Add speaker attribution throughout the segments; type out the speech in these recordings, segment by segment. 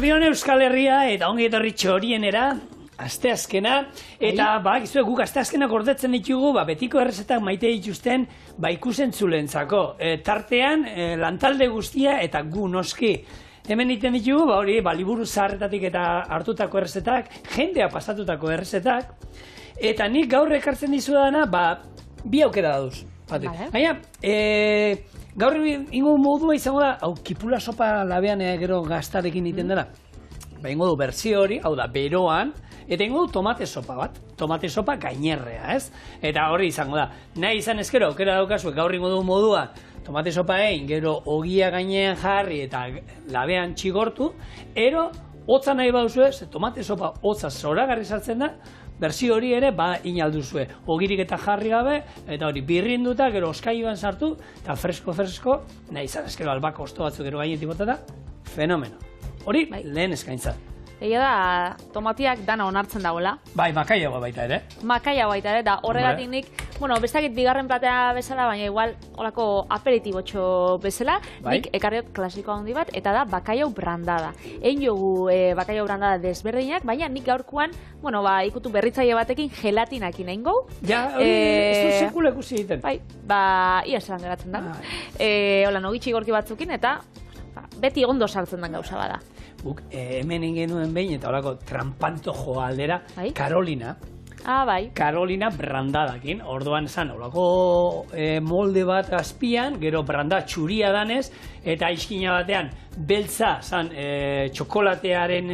Speaker 1: Arratsaldeon Euskal Herria eta ongi etorri Txorienera, asteazkena, eta bakizue guk asteazkena gordetzen ditugu, betiko errezetak maite dituzten ikusentzulentzako. Tartean, lantalde guztia eta gu noski. Hemen egiten ditugu, liburu zaharretatik eta hartutako errezetak, jendea pasatutako errezetak, eta nik gaur ekartzen dizudana, bi aukera daduz. Baina, gaur ingo modua izango da, kipula sopa labean gero gaztarekin egiten dela. Ingo du berzio hori, hau da, beroan, eta ingo du tomate sopa bat. Tomate sopa gainerrea, ez? Eta hori izango da. Nahi izan ezkero, aukera daukazu, gaur ingo du modua, tomate sopa egin, gero ogia gainean jarri eta labean txigortu, ero, hotza nahi baduzue, tomate sopa hotza zoragarri sartzen da, berzio hori ere inalduzue. Ogirik eta jarri gabe, eta hori birrinduta, gero oskailuan sartu, eta fresko, nahi izan ezkero albako osto batzuk gero gainetik botata, fenomeno. Hori, lehen eskaintza.
Speaker 2: Egia da, tomatiak dana onartzen dagoela.
Speaker 1: Makaiagoa baita ere.
Speaker 2: Makaiagoa baita ere, da horregatik nik, bestakit bigarren platea bezala, baina igual horako aperitibotxo bezala, nik ekarriot klasikoa handi bat, eta da bakaiau brandada. Egin jogu bakaiau brandada desberdinak, baina nik gaurkoan, ikutu berritzaile batekin gelatinakin egin gau.
Speaker 1: Ja, hori ez du sekula ikusi egiten.
Speaker 2: Ia zelan geratzen da. Hola, nogitxi gorki batzukin, eta beti ondo sartzen den gauza bada.
Speaker 1: Guk hemen ingenuen behin eta horako trampanto joa aldera, Carolina. Carolina brandadakin. Orduan esan, horako molde bat azpian, gero branda txuria danez, eta izkina batean beltza zan txokolatearen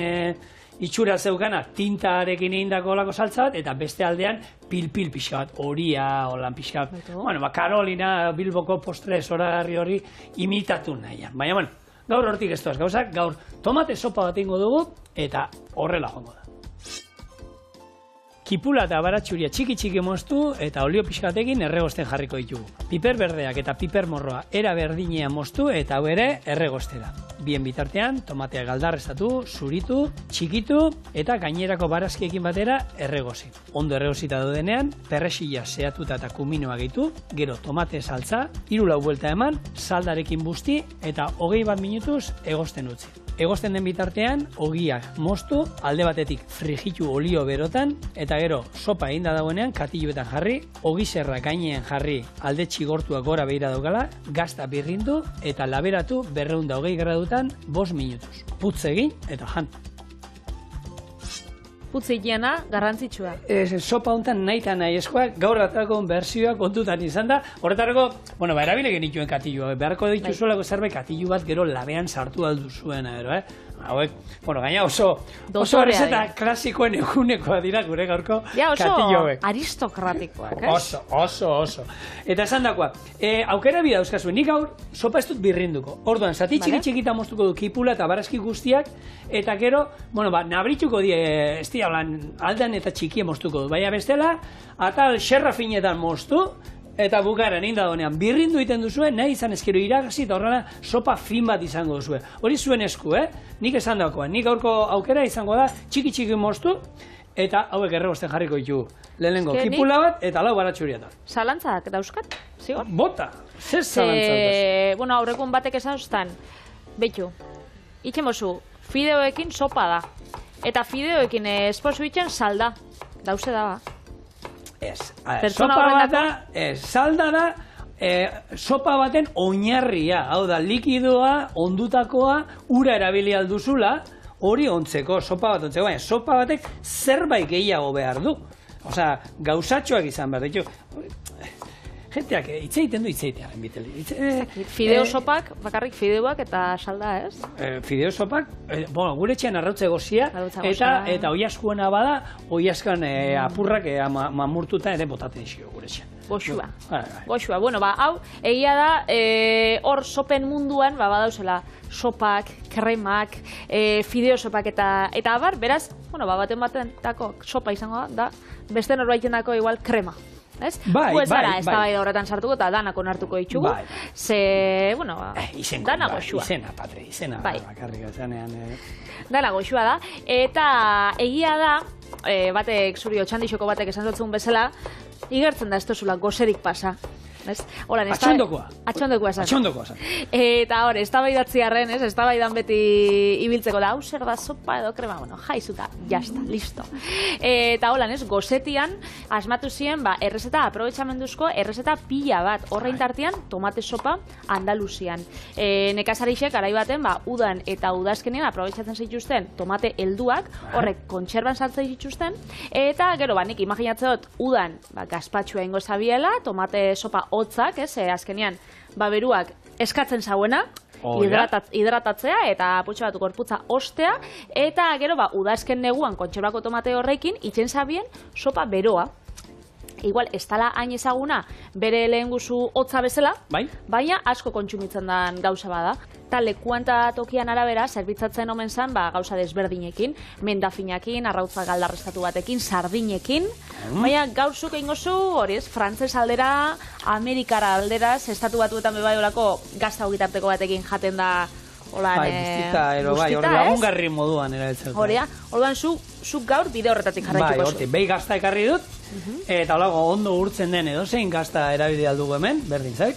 Speaker 1: itxura zeukana tintaarekin egindako olako saltza bat, eta beste aldean pil-pil pixka bat, horia, holan pixka bat. Carolina Bilboko postre zoragarri hori imitatu nahian. Baina, gaur hortik ez doaz gauzak, gaur tomate sopa bat ingo dugu, eta horrela joango da. Kipula eta baratxuria txiki moztu eta olio pixkatekin erregosten jarriko ditugu. Piper berdeak eta piper morroa era berdinean moztu eta hau ere erregostera. Bien bitartean, tomatea galdarrezatu, zuritu, txikitu eta gainerako barazkiekin batera erregosi. Ondo erregosita daudenean, perrexila zehatuta eta kuminoa gehitu, gero tomate saltza, 3-4 buelta eman, saldarekin busti eta 21 minutuz egosten utzi. Egosten den bitartean, ogiak moztu, alde batetik frijitu olio berotan, eta gero sopa eginda dagoenean katiluetan jarri, ogizerra gainean jarri alde txigortuak gora behira daukala, gazta birrindu eta laberatu 220 gradutan 5 minutuz. Putz egin eta jan.
Speaker 2: Putz egiana garrantzitsua.
Speaker 1: Sopa honetan nahi eta nahi eskoak, gaur atarako berzioa kontutan izan da. Horretarako, erabile genituen katilua. Beharko dituzuelako zerbait katilu bat gero labean sartu aldu zuena, hauek, gaina oso errezeta klasikoen egunekoa dira gure gaurko katillo hauek.
Speaker 2: Oso aristokratikoak, ez?
Speaker 1: Oso. Eta esan dakoa, aukera bida euskazuen, nik gaur sopa ez dut birrinduko. Orduan, zati txiki-txikita moztuko du kipula eta barazki guztiak, eta gero, nabrituko die, ez dira, aldean eta txikia moztuko du. Baina bestela, atal xerra finetan moztu, eta bukaeran indagonean birrindu egiten duzue, nahi izan ezkero iragazi eta horrela sopa fin bat izango duzue. Hori zuen esku, nik esan dagoa. Nik gaurko aukera izango da txiki moztu eta hauek erregosten jarriko ditugu. Lehenengo kipula bat eta 4 baratxuriatan.
Speaker 2: Zalantzak dauzkat? Zigor?
Speaker 1: Bota! Zer zalantzak?
Speaker 2: Aurrekun batek esan zuztan, behitu, itxemozu, fideoekin sopa da. Eta fideoekin esposu itxen salda. Dauze da,
Speaker 1: Ez, sopa bat da, salda da, sopa baten oinarria, hau da, likidoa, ondutakoa, ura erabili alduzula, hori ontzeko, sopa bat ontzeko, baina sopa batek zerbait gehiago behar du. Osea, gauzatxoak izan behar ditu. Jenteak itzeiten du itzeitearen biteli.
Speaker 2: Fideo sopak, bakarrik fideoak eta salda, ez?
Speaker 1: Fideo sopak, gure etxean arrautze gozia, eta oiaskuena bada, oiaskan apurrak mamurtuta ere botaten zio gure etxean.
Speaker 2: Goxua. Hau, egia da, hor sopen munduan, badauzela, sopak, kremak, fideo sopak eta abar, beraz, baten batentako sopa izango da, beste norbaiten dako igual krema. Gu ez gara ez da horretan sartuko eta danak onartuko ditugu. Ze, dana goxua.
Speaker 1: Izena, Patri, izena bakarrik ezanean.
Speaker 2: Dana goxua da. Eta egia da, batek, zuri otxandixoko batek esan dutzun bezala, igertzen da ez tozula gozerik pasa. ez? Holan,
Speaker 1: Atxondokoa.
Speaker 2: Atxondokoa esan.
Speaker 1: Atxondokoa esan.
Speaker 2: Eta hor, eztabaidatziarren, ez? Eztabaidan beti ibiltzeko da, hau zer da sopa edo krema, bueno, jaizuta, jasta, listo. Eta holan, ez? Gozetian, asmatu ziren, errezeta, aprobetxamenduzko, errezeta pila bat, horrein tartean, tomate sopa Andaluzian. Nekazarixek, garai baten, udan eta udazkenean aprobetxatzen zituzten tomate helduak, horrek kontserban sartzen zituzten, eta gero, nik imaginatzen dut, udan, gazpatxua ingo zabiela, tomate sopa hotzak, ez, azkenean, beruak eskatzen zauena, hidratatzea eta putxo bat gorputza ostea, eta gero, udazken neguan kontserbako tomate horrekin, itzen zabien sopa beroa. Igual, ez tala hain ezaguna bere lehen guzu hotza bezala, baina asko kontsumitzen den gauza bada. Ta lekuan eta tokian arabera, zerbitzatzen omen zen gauza desberdinekin, mendafinakin, arrautza galdarreztatu batekin, sardinekin, baina gauzuk egin gozu, hori ez, frantzes aldera, amerikara aldera, estatu batuetan bebai olako gazta hogitarteko batekin jaten da.
Speaker 1: Guztita, hori lagungarri moduan erabiltzen.
Speaker 2: Horia, orduan zuk gaur bide horretatik jarraituko zu.
Speaker 1: Behi gazta ekarri dut, eta holago ondo urtzen den edozein gazta erabide aldugu hemen, berdin zait.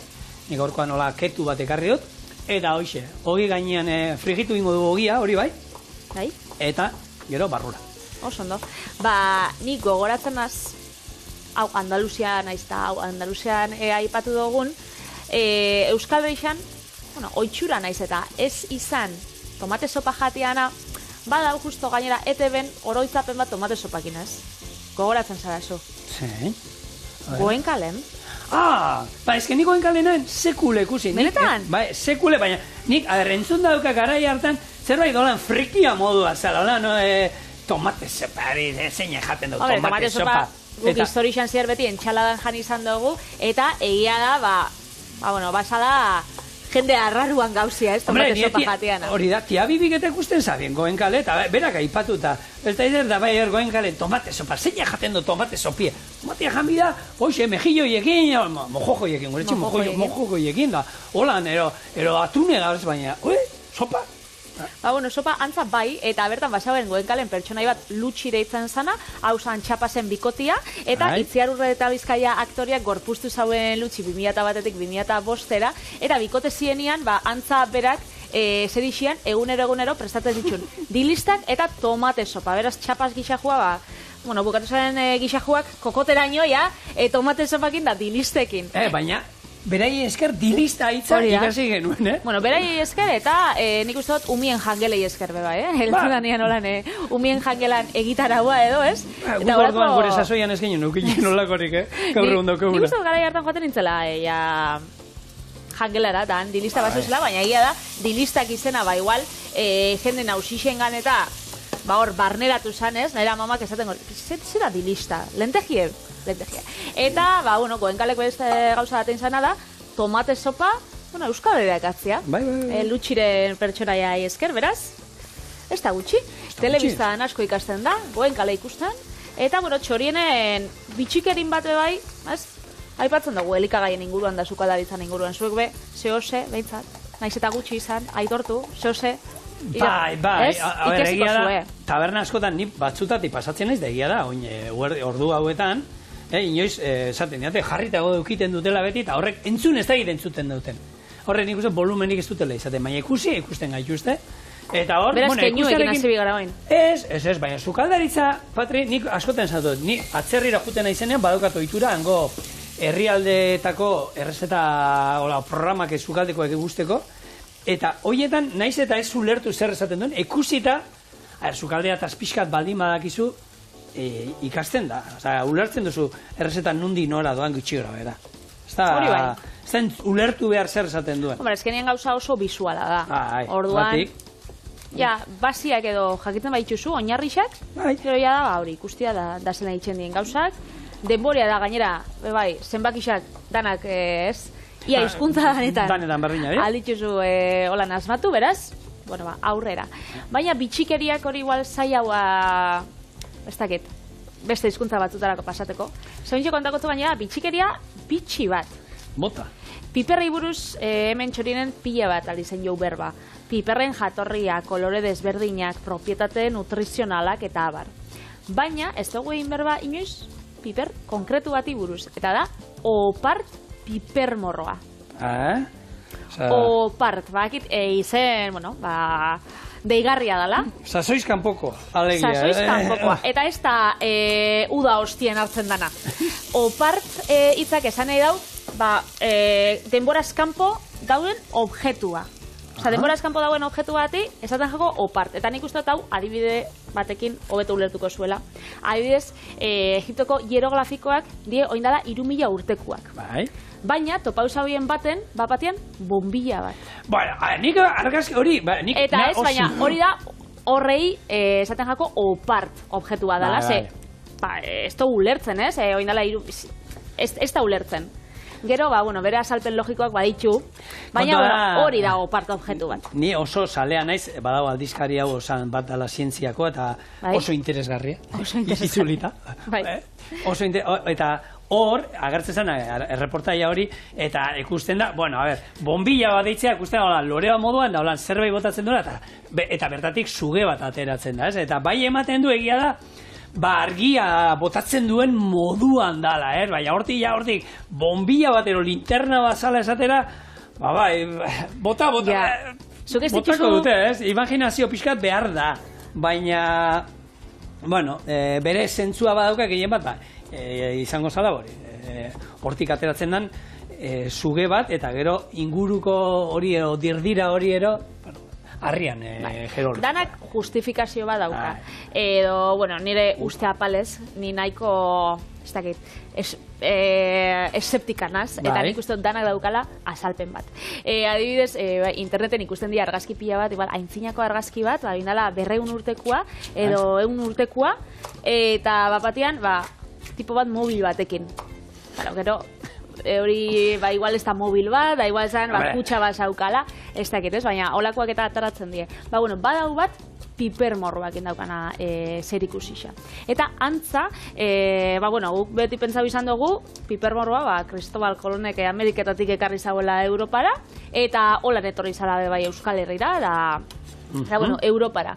Speaker 1: Nik horkoan hola ketu bat ekarri dut, eta hoxe, hogi gainean frigitu ingo du hogia, hori bai, eta gero barrura.
Speaker 2: Oso ondo. Nik gogoratzen az, hau Andaluzian, Andaluzian aipatu dugun, Euskal Beixan, oitxura naiz eta ez izan tomate sopa jatiana, badau justo gainera ETB-en oroitzapen bat tomate sopakin ez. Gogoratzen zara zu.
Speaker 1: Sí.
Speaker 2: Goenkalen?
Speaker 1: Ez que nik Goenkalenen sekule ikusi.
Speaker 2: Benetan?
Speaker 1: Sekule, baina nik entzun dauka garai hartan zerbait dolan frikia modua zala, tomate sopa, zein jaten dut tomate sopa.
Speaker 2: Guk historixan zier beti entxaladan jan izan dugu, eta egia da, basada jende arraruan gauzia, ez, tomate sopa jateana.
Speaker 1: Hori da, tia bibiketa ikusten zabien Goenkale, eta berak aipatuta. Ez da izer da, Goenkale, tomate sopa, zein jaten du tomate sopia. Tomatea jan bida, hoxe, mejilloiekin, mojojoiekin, gure txin mojojoiekin da. Holan, ero atune gauz baina, sopa.
Speaker 2: Sopa antza bai, eta bertan basauen Goenkalen pertsonai bat Lutxi deitzen zana, hau zan txapazen bikotia, eta Itziarurre eta Bizkaia aktoriak gorpuztu zauen Lutxi 2001-etik 2005-era, eta bikote zienian, antza berak, zer ixian, egunero prestatzen zitsun, dilistak eta tomate sopa, beraz txapaz gixajua, bukatu zaren gixajuak kokoteraino, tomate sopakin da dilistekin.
Speaker 1: Baina, berai esker dilista hitza ikasi genuen,
Speaker 2: Berai esker eta nik uste dut umien jangelei esker beba, Heltzen danian holan, umien jangelan egitaragua edo, ez?
Speaker 1: Guk orduan gure sasoian ez genuen, ukinen olakorik, gaur egun daukaguna.
Speaker 2: Nik uste dut gara hartan joaten nintzela, jangelara, dan dilista basuzela, baina egia da, dilistak izena, igual, jende nausixen eta hor, barneratu zanez, nahera mamak esaten gori, zera dilista, lentegie. Eta, Goenkaleko beste gauza daten zana da, tomate sopa, Euskal Herriak atzia. Lutxiren pertsonaia esker, beraz? Ez da gutxi. Telebistan asko ikasten da, Goenkale ikusten. Eta, txorienen bitxikerin bat bai, aipatzen dugu, elikagaien inguruan da sukaldaritzan inguruan. Zuek be, zehose, behintzat, naiz eta gutxi izan, aitortu, zehose.
Speaker 1: Egia da, taberna askotan ni batzutatik pasatzen naiz, da egia da, ordu hauetan, inoiz, esaten diate, jarritago dukiten dutela beti, eta horrek entzun ez da egiten entzuten duten. Horrek nik uste volumenik ez dutela izaten, baina ikusten gaituzte. Eta hor,
Speaker 2: beraz, keñuekin hasi bigara bain.
Speaker 1: Ez, baina sukaldaritza, Patri, nik askoten zatu, ni atzerrira juten naizenean badaukat ohitura, hango herrialdeetako errezeta programak sukaldekoek guzteko, eta horietan, naiz eta ez ulertu zer esaten duen, ikusita, sukaldea eta pixkat baldin badakizu, ikasten da. Ulertzen duzu errezetan nundi nora doan gutxi gara, bera. Ez da ulertu behar zer esaten duen.
Speaker 2: Ezkenean gauza oso bisuala da. Orduan, basiak edo jakiten baituzu, oinarrixak, gero da, hori, ikustia da zela itxen dien gauzak. Denboria da gainera, zenbakixak danak ez, ia hizkuntza danetan
Speaker 1: berdina,
Speaker 2: aldituzu holan asmatu, beraz, aurrera. Baina bitxikeriak hori igual zailaua, ez dakit, beste hizkuntza batzutarako pasateko. Zointxe kontakotzu gainera, bitxikeria bitxi bat.
Speaker 1: Bota.
Speaker 2: Piperrei buruz hemen txorinen pila bat alizen jau berba. Piperren jatorria, kolore desberdinak, propietate nutrizionalak eta abar. Baina, ez dugu egin berba inoiz, piper konkretu bati buruz. Eta da, opart pipermorroa.
Speaker 1: Osa...
Speaker 2: Opart, bakit, izen, bueno, deigarria dela.
Speaker 1: Sasoiz kanpoko, alegia.
Speaker 2: Sasoiz kanpokoa. Eta ez da uda hostien hartzen dana. Opart hitzak esan nahi dau, denboraz kanpo dauden objektua. Osa, denboraz kanpo dauen objektu bati, esaten jako opart. Eta nik uste hau adibide batekin hobeto ulertuko zuela. Adibidez, Egiptoko hieroglifikoak die oindala 3000 urtekuak.
Speaker 1: Bai.
Speaker 2: Baina, topauza horien batean bombilla bat.
Speaker 1: Bueno, nik argazki hori...
Speaker 2: Eta ez, baina hori da horrei esaten jako opart objektua dela, ez da ulertzen, ez? Oindala ez da ulertzen. Gero, bere azalpen logikoak baditu, baina hori da opart objektu bat.
Speaker 1: Ni oso salea naiz, badago aldizkari hau osan bat dala zientziako, eta oso interesgarria.
Speaker 2: Oso interesgarria.
Speaker 1: Eta hor, agertzen zen, erreportaia hori, eta ikusten da, bombilla bat deitzea, ikusten da, lorea moduan, da, zerbait botatzen duela, eta bertatik suge bat ateratzen da, ez? Eta bai ematen du egia da, argia botatzen duen moduan dala, baina hortik, bombilla bat ero linterna bazala esatera, bota, botako dute, ez? Imaginazio pixkat behar da, baina, bere zentzua badauka gehien bat, izango zala hori, hortik ateratzen den, suge bat, eta gero inguruko hori ero, dirdira hori ero, harrian jerol.
Speaker 2: Danak justifikazio bat dauka. Edo, nire uste apalez, ni nahiko, ez dakit, eseptikanaz, eta nik uste danak daukala azalpen bat. Adibidez, interneten ikusten dira argazki pila bat, aintzinako argazki bat, bindala 200 urtekoa, edo 100 urtekoa, eta batean, tipo bat mobil batekin. Gero, hori, igual ez da mobil bat, igual esan, kutsa bat zaukala, ez dakit ez, baina holakoak eta ataratzen die. Badau bat, pipermorroak indaukana zer ikusixa. Eta antza, guk beti pentsau izan dugu, pipermorroa, Cristobal Kolonek Ameriketatik ekarri zauela Europara, eta holan etorri zala bai Euskal Herrira, da, Europara.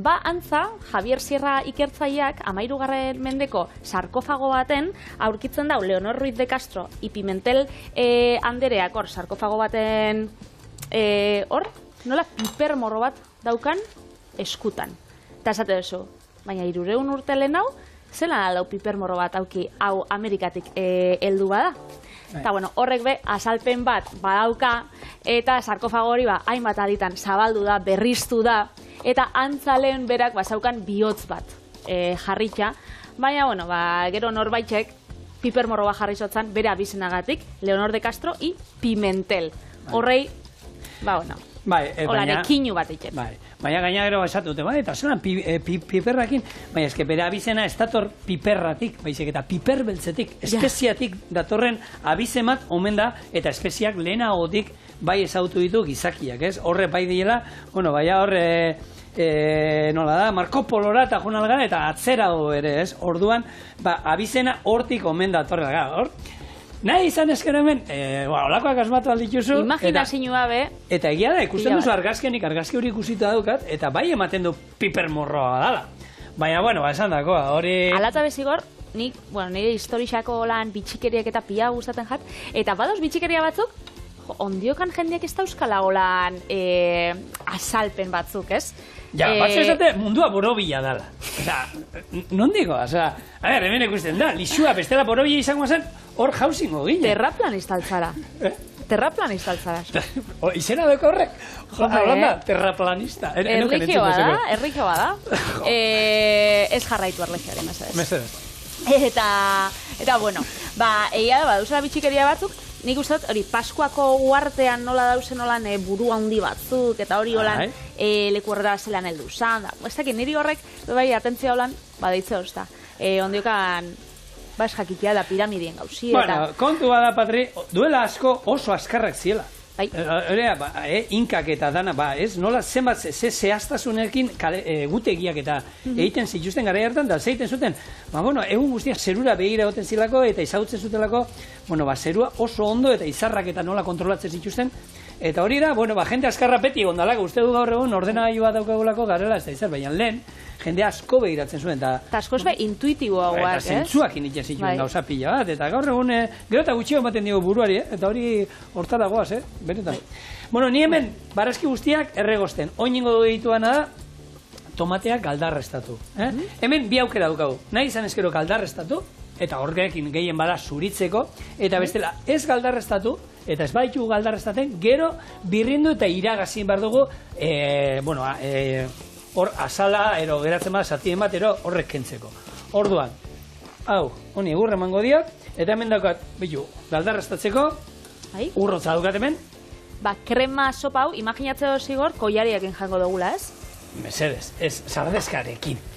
Speaker 2: Antza, Javier Sierra ikertzaileak 13. mendeko sarkofago baten aurkitzen dau Leonor Ruiz de Castro y Pimentel andereak hor sarkofago baten hor, nola pipermorro bat daukan eskutan. Eta esate duzu, baina 300 urte lehen hau, zelan aldau pipermorro bat hau Amerikatik heldu bada. Eta horrek azalpen bat badauka, eta sarkofago hori hainbat aditan zabaldu da, berriztu da, eta antzaleen berak bazaukan bihotz bat jarritxa, baina, gero norbaitek pipermorro bat jarri zotzan bere abizenagatik, Leonor de Castro y Pimentel. Horrei, hola, nekinu bat eitzen.
Speaker 1: Baina gaina gero esatu dute, eta zelan piperrakin, baina eske bere abizena ez dator piperratik, baizik eta piperbeltzetik, espeziatik datorren abizemat omen da, eta espeziak lehenagotik bai ezautu ditu gizakiak, ez? Horre bai diela, horre, nola da, Marco Polora eta Joan Algara, eta atzera ere, ez? Orduan, abizena hortik omen datorren, hor? Nahi izan ezken hemen, olakoak asmatu aldituzu.
Speaker 2: Imaginazioa be.
Speaker 1: Eta egia da, ikusten duzu argazki hori ikusita daukat, eta bai ematen du pipermorroa dala. Baina, esan dako, hori...
Speaker 2: Alatza bezigor, nire historixako lan bitxikeriak eta pia gustaten jat, eta badoz bitxikeria batzuk, ondiokan jendeak ez dauzkala holan azalpen batzuk, ez?
Speaker 1: Ja, batzu esate mundua borobila dala. Non digo, hemen ikusten da, lixua bestela borobila izango zen, hor jauzingo gine.
Speaker 2: Terraplanista altzara. Terraplanista altzara.
Speaker 1: Izena deko horrek? Hablanda, terraplanista.
Speaker 2: Erligioa da. Ez jarraitu erligioaren, mesedez. Eta, egia da, duzela bitxikeria batzuk, nik uste dut, hori, Paskuako uartean nola dauzen holan buru handi batzuk, eta hori holan leku horrela zelan heldu zan. Ez dakit, niri horrek, atentzia holan, deitze hozta. Ondiokan, ez jakitea da piramidien gauzi.
Speaker 1: Kontua da, Patri, duela asko oso askarrak ziela. Inkak eta dana, nola zenbat zehaztasunekin gutegiak eta egiten zituzten gara hartan, da zeiten zuten, egun guztiak zerura begira goten zilako eta izagutzen zutelako, zerua oso ondo eta izarrak eta nola kontrolatzen zituzten, Eta hori da, bueno, jende askarra beti gondalako, uste du gaur egun ordenagailu bat daukagulako garela ez da izan, baina lehen, jende asko behiratzen zuen, eta
Speaker 2: askoz intuitiboagoak, ez?
Speaker 1: Eta zentzuak initzen zituen gauza pila bat, eta gaur egun, gero eta gutxio ematen dugu buruari, eta hori hortara goaz, benetan. Bueno, ni hemen, barazki guztiak erregosten, oinengo dituana da, tomateak galdarrestatu. Hemen bi aukera daukagu, nahi izan ezkero galdarrestatu, eta horrekin gehien bada zuritzeko, eta bestela ez galdarrestatu, eta ez baitugu galdarrestaten, gero birrindu eta iragazin behar dugu, hor azala, geratzen bada, zatien bat, horrek kentzeko. Orduan, hau, honi egurra emango diot, eta hemen daukat, bitu, galdarrestatzeko, urrotza daukat hemen.
Speaker 2: Ba, krema sopa hau, imaginatzeo zigor, koiariakin jango dugula, ez?
Speaker 1: Mesedez, ez sardezkarekin.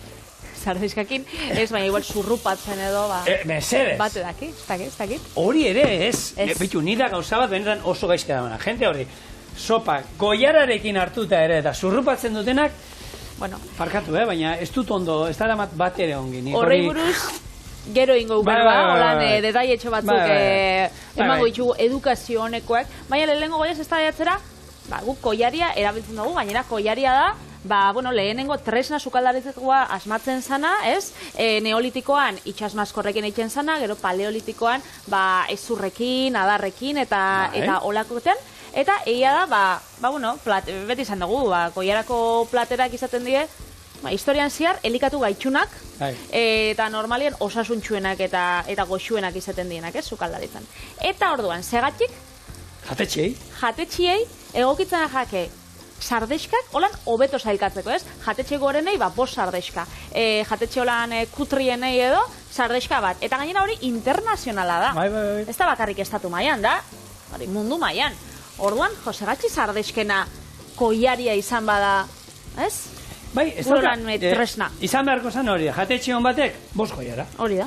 Speaker 2: Sardezkakin, ez, baina igual zurrupatzen edo, ba...
Speaker 1: Mesedez.
Speaker 2: Bate daki, ez dakit.
Speaker 1: Hori ere, ez. Bitu, nida gauza bat, benetan oso gaizka da. Gente hori, sopa goiararekin hartuta ere, eta zurrupatzen dutenak,
Speaker 2: bueno,
Speaker 1: parkatu, baina ez dut ondo, ez da bat ere ongi.
Speaker 2: Horrei buruz, gero ingo berba, holan detailetxo batzuk emango ditugu edukazio honekoak, baina lehenengo goiaz ez da daiatzera, guk koiaria erabiltzen dugu, gainera koiaria da, lehenengo tresna sukaldaritzekoa asmatzen zana, ez? Neolitikoan itxasmaskorrekin egiten zana, gero paleolitikoan ezurrekin, adarrekin eta olakoten. Eta egia da, beti izan dugu, koiarako platerak izaten die, historian zehar, elikatu gaitxunak, eta normalien osasuntxuenak eta goxuenak izaten dienak, ez, sukaldaritzen. Eta orduan, segatik? Jatetxiei, egokitzen jake, sardexkak, holan, hobeto sailkatzeko, ez? Jatetxe gorenei, bost sardexka. Jatetxe holan kutrienei edo, sardexka bat. Eta gainera hori internazionala da. Ez da bakarrik estatu mailan, da, mundu mailan. Orduan, Josegatxi sardexkena koiaria izan bada, ez?
Speaker 1: Bai, ez da, izan beharko zan hori, jatetxe hon batek, bost koiara.
Speaker 2: Hori da.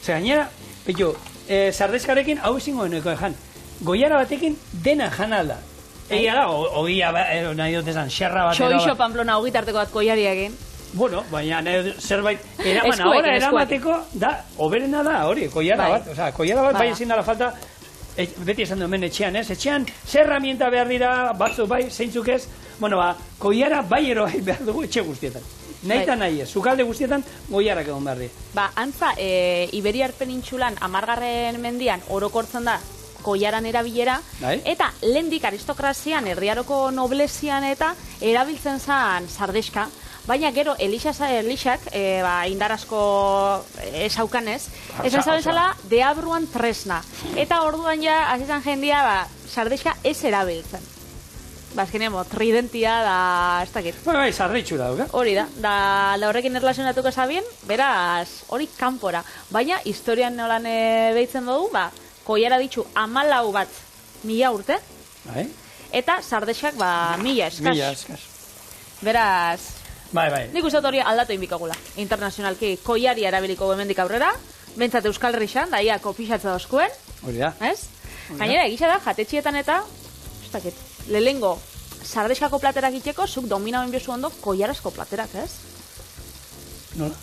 Speaker 1: Zer gainera, bitu, sardexkarekin hau izingo deneko ejan, goiara batekin dena jan alda. Egia da, ogia nahi dut esan, xerra bat.
Speaker 2: Txoixo Pamplona ogitarteko bat koiariakin.
Speaker 1: Bueno, baina zerbait eramateko, da, oberena da hori, koiara bat. Osa, koiara bat bai ezin dara falta, beti esan duen etxean, ez? Etxean, zer herramienta behar dira, batzuk bai, zeintzuk ez? Bueno, koiara bai eroa behar dugu etxe guztietan. Nahi eta nahi ez, sukalde guztietan goiarak egon behar di. Antza,
Speaker 2: Iberiar penintxulan 10. mendian orokortzen da koiaran erabilera, eta lehendik aristokrazian, herriaroko noblezian eta erabiltzen zen sardexka, baina gero Elixak, indarazko esaukanez, esan zaben zala deabruan tresna. Eta orduan ja, azizan jendia, sardexka ez erabiltzen. Azkenemo, tridentia da, ez dakit.
Speaker 1: Bai, sardexu da,
Speaker 2: hori da horrekin erlazionatuko zabien, beraz, hori kanpora. Baina, historian nolan behitzen dugu, koiara ditxu 14 bat 1000 urte, eta sardexak 1000 eskaz. Beraz, nik uste hori aldatu inbikagula, internazionalki koiari erabiliko hemendik aurrera, bentsat Euskal Herrixan, daia kopixatza dozkuen, gainera egisa da, jatetxietan eta, ez dakit, lehengo sardexkako platerak itxeko, zuk dominauen biozu ondo koiarazko platerak, ez?
Speaker 1: Nola?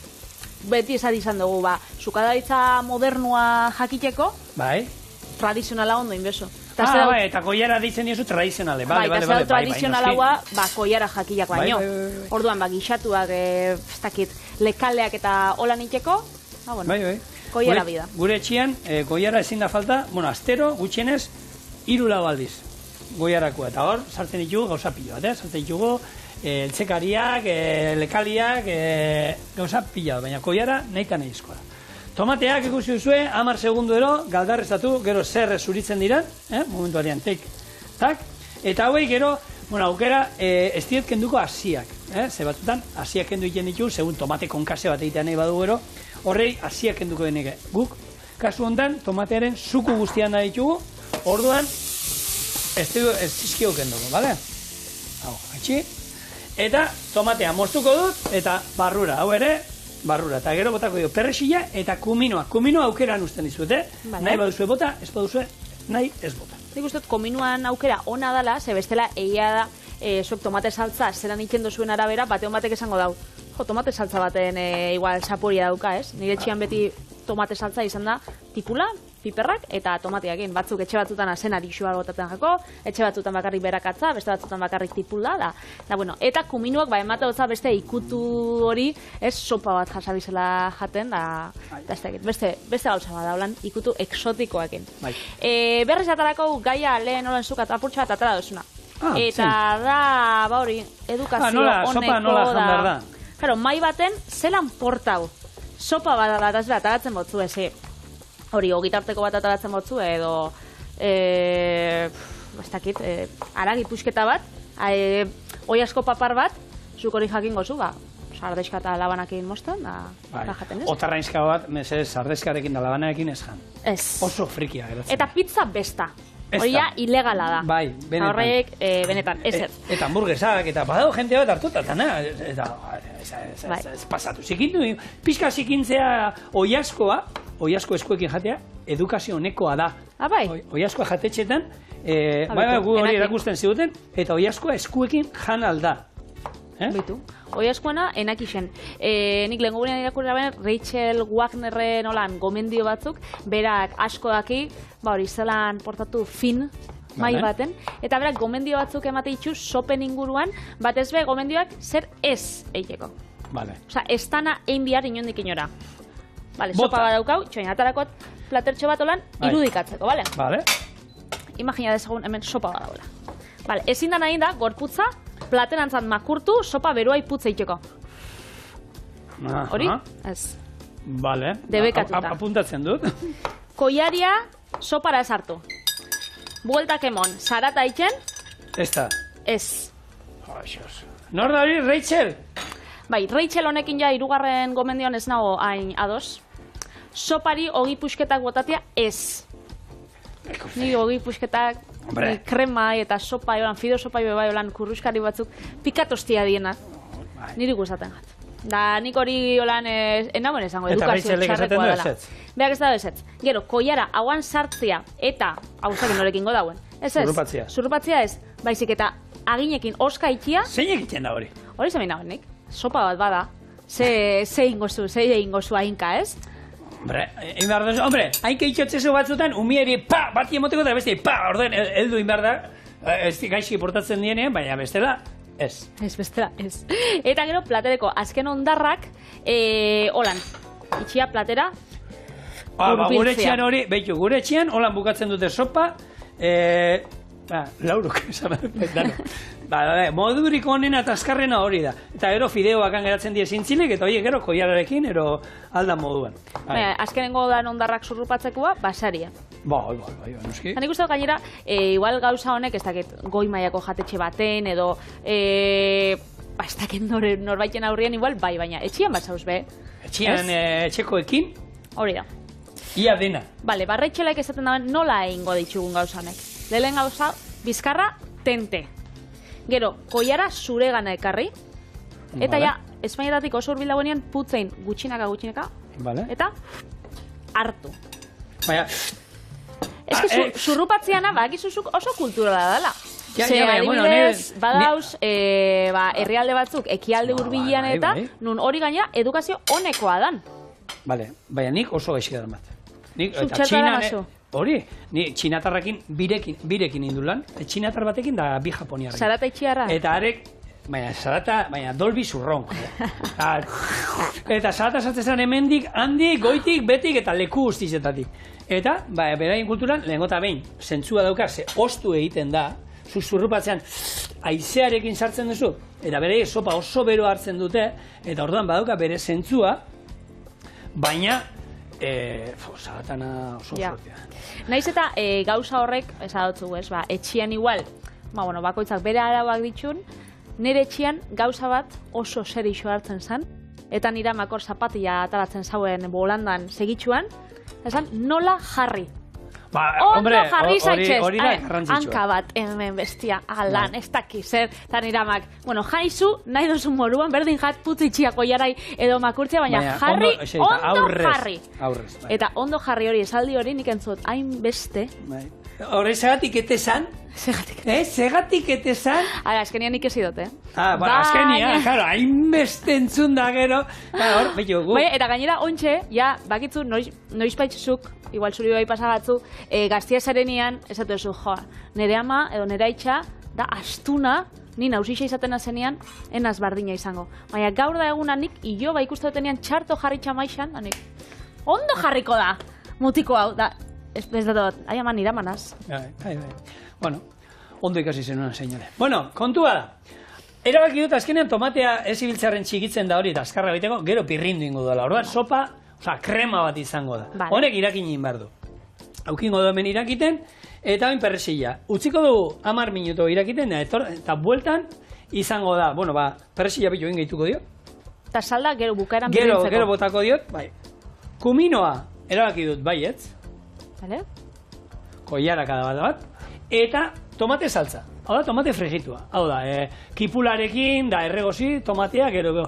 Speaker 2: Beti esan izan dugu, sukadaritza modernua jakiteko, tradizionala ondo inbeso.
Speaker 1: Eta koiara ditzen diozu tradizionale.
Speaker 2: Eta zer tradizionalaua, koiara jakiak baino. Orduan, gixatuak, ez dakit, lekaleak eta holan iteko, koiara bida.
Speaker 1: Gure etxian, koiara ezin da falta, astero, gutxienez, 3 aldiz goiarakoa. Eta hor, sartzen ditugu gauza pilo bat, sartzen ditugu eltzekariak, lekaliak, gauza pila, baina koiara nahi eta nahi izkoa. Tomateak ikusi duzue, 10 segundu galdarrezatu, gero zer zuritzen dira, momentu arian, tak, eta hauei gero, aukera, ez diet kenduko asiak, ze batzutan, asiak kendu egiten ditugu, segun tomate konkase bat egitean nahi badu gero, horrei asiak kenduko deneke. Guk, kasu honetan, tomatearen zuku guztian nahi ditugu, orduan, ez zizkio kenduko, bale? Hau, haitxi. Eta tomatea moztuko dut, eta barrura, hau ere, barrura. Eta gero botako dio perrexila eta kuminoa. Kuminoa aukeran usten dizute, nahi baduzue bota, ez baduzue, nahi ez bota.
Speaker 2: Nik uste kominuan aukera ona dala, ze bestela egia da, zuek tomate saltza zeran ikendo zuen arabera, bateon batek esango dau. Tomate saltza baten igual saporia dauka, ez? Nire txian beti tomate saltza izan da, tikula, piperrak eta tomateakin. Batzuk etxe batzutan azen arixua botatzen jako, etxe batzutan bakarrik berakatza, beste batzutan bakarrik tipula da bueno, eta kuminuak emate hotza beste ikutu hori, ez sopa bat jasabizela jaten, beste gauza bat daulan ikutu eksotikoekin. Berriz atarako gaia lehen olen zukat apurtxo bat atara duzuna. Eta da, hori, edukazio honeko da. Claro, mai baten, zelan portau. Sopa bat ataratzen botzu, hori, ogitarteko bat ataratzen botzu, edo, ez dakit, aragi pusketa bat, oi asko papar bat, zuk hori jakin gozu, sardexka eta labanakin mozten, da jaten ez.
Speaker 1: Otarrainzka bat, sardexkarekin da labanakin ez jan.
Speaker 2: Ez.
Speaker 1: Oso frikia geratzen.
Speaker 2: Eta pizza besta. Hori ja, ilegala da.
Speaker 1: Bai, benetan.
Speaker 2: Horrek, benetan, ez ez.
Speaker 1: Eta hamburguesak, eta badao jente bat hartutatana. Ez pasatu. Zikindu, pixka zikintzea oiasko eskuekin jatea, edukazio honekoa da.
Speaker 2: Bai.
Speaker 1: Oiaskoa jatetxetan, gu hori erakusten ziguten, eta oiaskoa eskuekin jan alda.
Speaker 2: Bitu. Oiaskoena enakixen. Nik lehen gurean irakurra benen, Rachel Wagnerren olan gomendio batzuk, berak asko daki, hori zelan portatu fin mai baten, eta berak gomendio batzuk emate itxu sopen inguruan, batez be gomendioak zer ez eiteko. Osa, ez dana egin bihar inondik inora. Sopa bat daukau, txoin atarakot platertxo bat olan irudikatzeko, bale? Imagina dezagun hemen sopa bat daula. Ezin dana egin da, gorputza, platerantzat makurtu, sopa beroa iputza itxeko. Hori? Ez.
Speaker 1: Bale.
Speaker 2: Debekatuta.
Speaker 1: Apuntatzen dut.
Speaker 2: Koiaria sopara ez hartu. Bueltak emon, sarata itxen?
Speaker 1: Ez da.
Speaker 2: Ez.
Speaker 1: Nor da hori, Rachel?
Speaker 2: Bai, Rachel honekin ja hirugarren gomendioan ez nago hain ados. Sopari ogi pusketak botatia ez. Ni ogi pusketak, krema eta sopa, fideo sopa bai olan kurruskari batzuk pikatostia dienak. Niri gustatzen gat. Da nik hori olan enagoen esango edukazio txarrekoa dela. Beak ez da ezetz. Gero, koiara hauan sartzia eta hauzakin norekin godauen. Ez ez? Zurrupatzia ez. Baizik eta aginekin oska itxia.
Speaker 1: Zein egiten da hori?
Speaker 2: Hori zein nagoen nik. Sopa bat bada. Ze ingozu hainka, ez?
Speaker 1: Hombre, hainka itxotzezu batzutan, umieri bati emoteko da beste, orden, heldu inbar da, ez gaixi portatzen dienean, baina bestela, ez.
Speaker 2: Ez bestela, ez. Eta gero, platereko azken ondarrak, holan, itxia platera,
Speaker 1: gure etxean hori, behitu, gure etxean, holan bukatzen dute sopa, lauruk, modurik onena eta azkarrena hori da. Eta gero fideoak geratzen die zintzilik, eta hori gero koiararekin, ero alda moduan.
Speaker 2: Azkenengo dan ondarrak zurrupatzekoa, basaria.
Speaker 1: Bai, noski.
Speaker 2: Nik uste dut gainera, igual gauza honek, ez dakit goi mailako jatetxe baten, edo ez dakit norbaiten aurrian igual, bai, baina etxian bat zauz be.
Speaker 1: Etxian etxekoekin?
Speaker 2: Hori da.
Speaker 1: Ia dena.
Speaker 2: Bale, barretxelaik esaten dauen nola egingo ditugun gauza honek. Lehen gauza, bizkarra, tente. Gero, koiara zure gana ekarri. Eta ja, Espainiatatik oso urbil dagoenean putzein gutxinaka, eta hartu.
Speaker 1: Baina...
Speaker 2: Ez que zurrupatzeana, bakizuzuk oso kulturala dela. Ze adibidez, badauz, herrialde batzuk, ekialde hurbilean eta, nun hori gainera edukazio honekoa dan.
Speaker 1: Bale, baina nik oso gaixi da bat.
Speaker 2: Zutxertara mazu.
Speaker 1: Hori, ni txinatarrakin birekin indulan, txinatar batekin da bi japoniarrekin.
Speaker 2: Zarata itxiarra?
Speaker 1: Eta arek, baina dolbi zurron. Eta zarata zatzen hemendik, handik, goitik, betik eta leku ustizetatik. Eta, beraien kulturan, lehengota behin, zentzua dauka, ze ostu egiten da, zurrupatzean aizearekin sartzen duzu, eta bere sopa oso bero hartzen dute, eta orduan badauka bere zentzua, baina zaratana oso zortia.
Speaker 2: Naiz eta gauza horrek, esadotzu, etxian igual, bakoitzak bere arauak ditxun, nire etxian gauza bat oso serixo hartzen zen, eta nira makor zapatia ataratzen zauen bolandan segitxuan, esan nola jarri. Ondo jarri zaitxez. Hanka bat, hemen bestia, alan, ez daki zer, eta niramak, jaizu, nahi dozu moruan, berdin jat putzitxiako jarai edo makurtzea, baina jarri, ondo jarri. Eta ondo jarri hori, esaldi hori nik entzut, hain beste.
Speaker 1: Horrezagatik etezan,
Speaker 2: Segatik.
Speaker 1: Segatik etezan?
Speaker 2: Ara, azkenian nik ezi dut,
Speaker 1: Azkenian, claro, hainbeste entzun da gero. Hor, behitu, gu.
Speaker 2: Eta gainera, ontxe, ja, bakitzu, noiz baitzuzuk, igual zuri bai pasagatzu, gaztia zarenian, esatu ezu, joa, nire ama, edo nire aitxa, da astuna, ni nausixa izaten azenean, enaz bardina izango. Baina gaur da eguna nik, ilo ba ikustu dutenean txarto jarri txamaixan, anik, ondo jarriko da, mutiko hau, da, ez dut, ai ama nira manaz.
Speaker 1: Bai. Bueno, ondo ikasi zenuen, senyore. Bueno, kontua da. Erabaki dut azkenean tomatea ez ibiltzarren txikitzen da hori, eta azkarra baiteko, gero pirrindu ingo dela. Orduan, sopa, krema bat izango da.
Speaker 2: Vale.
Speaker 1: Honek irakin egin behar du. Aukingo du hemen irakiten, eta hain perresilla. Utziko dugu 10 minuto irakiten, eta bueltan izango da, perresilla bitu egin gehituko dio.
Speaker 2: Eta salda, gero bukaeran birintzeko.
Speaker 1: Gero botako diot, bai. Kuminoa, erabaki dut, baietz.
Speaker 2: Vale?
Speaker 1: Koiaraka da bat. Eta tomate saltza. Hau da, tomate frigitua. Hau da, kipularekin, da erregozi, tomatea, gero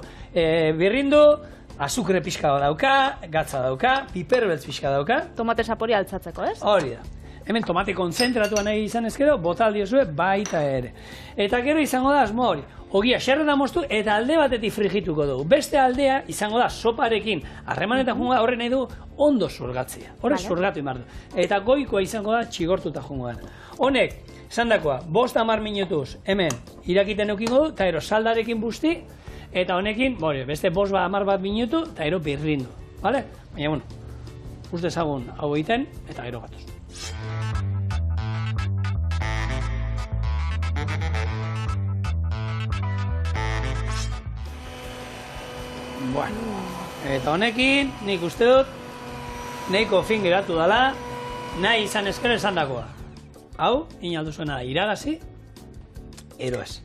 Speaker 1: birrindu, azukre pixka dauka, gatza dauka, piperbeltz pixka dauka.
Speaker 2: Tomate sapori altzatzeko, ez?
Speaker 1: Hori da. Hemen tomate konzentratua nahi izan ezkero, bota aldiozue baita ere. Eta gero izango da asmo hori. Ogia, xerrena moztu eta alde batetik frigituko dugu. Beste aldea izango da soparekin. Harremanetan jungo da horre nahi du ondo zurgatzea. Horre zurgatu imar du. Eta goikoa izango da txigortuta jungo da. Honek, esan dakoa, 5-10 minutuz hemen irakiten eukingo du, eta ero saldarekin busti, eta honekin, beste 5-10 minutu, eta ero birrindu. Baina, uste ezagun hau egiten, eta ero gatoz. Eta honekin, nik uste dut, nahiko fin geratu dela, nahi izan ezkero esan dakoa. Hau, inaldu zuena iragazi, ero ez.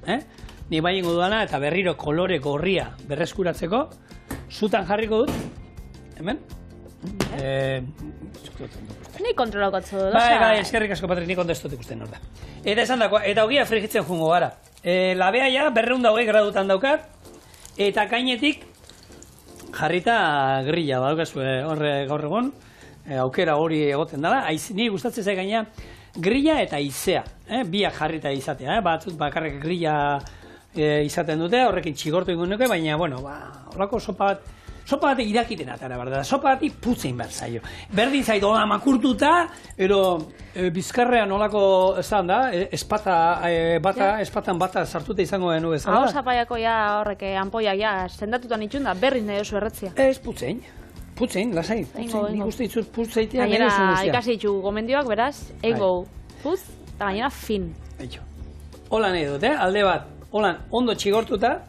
Speaker 1: Ni bai ingo duana eta berriro kolore gorria berreskuratzeko, zutan jarriko dut, hemen.
Speaker 2: Ni kontrolakotzu dut.
Speaker 1: Bai, eskerrik asko, Patrik, nik ondo ez dut ikusten hor da. Eta esan dakoa, eta ogia frigitzen jungo gara. Labea ja, 220 gradutan daukat, eta kainetik jarrita grilla badaukazue horre gaur egon, aukera hori egoten dela. Ni gustatzen zait gaina grilla eta haizea, biak jarrita izatea, batzut bakarrik grilla izaten dute, horrekin txigortu egun nuke, baina, horako sopa bat irakiten atara, berda, sopa bat putzen behar zaio. Berdin zait, hola makurtuta, ero bizkarrean olako, ezan da, espatan bata sartuta izango denu ez.
Speaker 2: Hau zapaiako ja horrek anpoiak ja sendatutan itxunda, berriz nahi oso erretzia.
Speaker 1: Ez putzen, lasai, nik uste ditut putzeitea nahi oso guztia.
Speaker 2: Ikasi ditzu gomendioak, beraz, ego putz, eta gainera fin.
Speaker 1: Hola nahi dut, alde bat, holan ondo txigortuta,